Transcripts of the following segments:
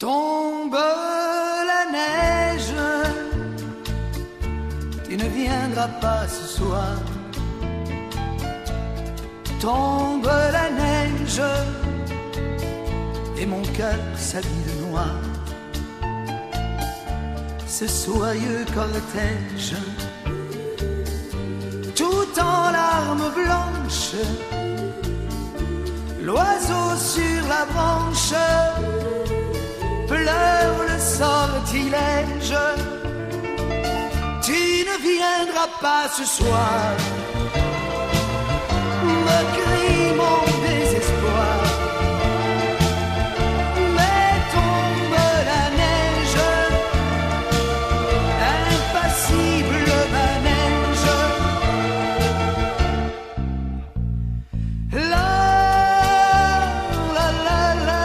Tombe la neige, tu ne viendras pas ce soir. Tombe la neige, et mon cœur s'habille de noir. Ce soyeux cortège, tout en larmes blanches, l'oiseau sur la branche pleure le sortilège. Tu ne viendras pas ce soir, me crie mon désespoir. Mais tombe la neige, impassible manège. La la la la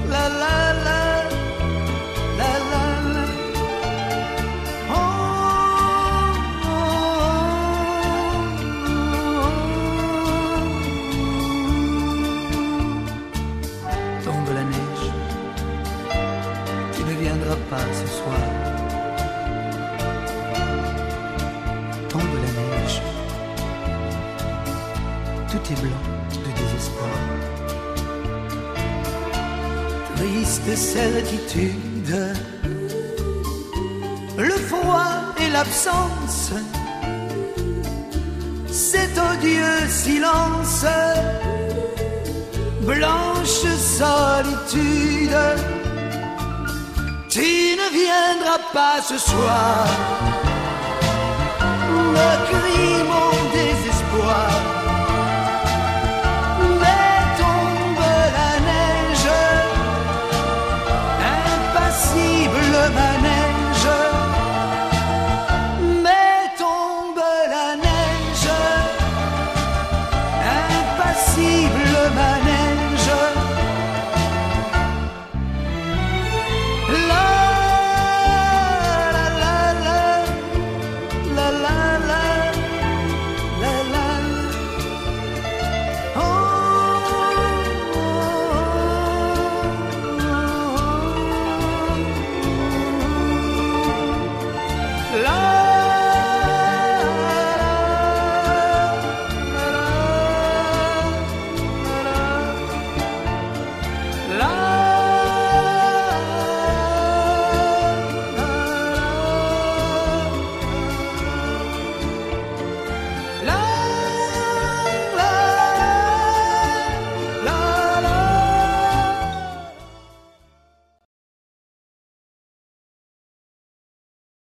la la la la la la. Oh, oh, oh. Tombe la neige, tu ne viendras pas ce soir. Tombe la neige, tout est blanc de désespoir. Triste certitude, le froid et l'absence, cet odieux silence, blanche solitude. Tu ne viendras pas ce soir, me crie mon désespoir.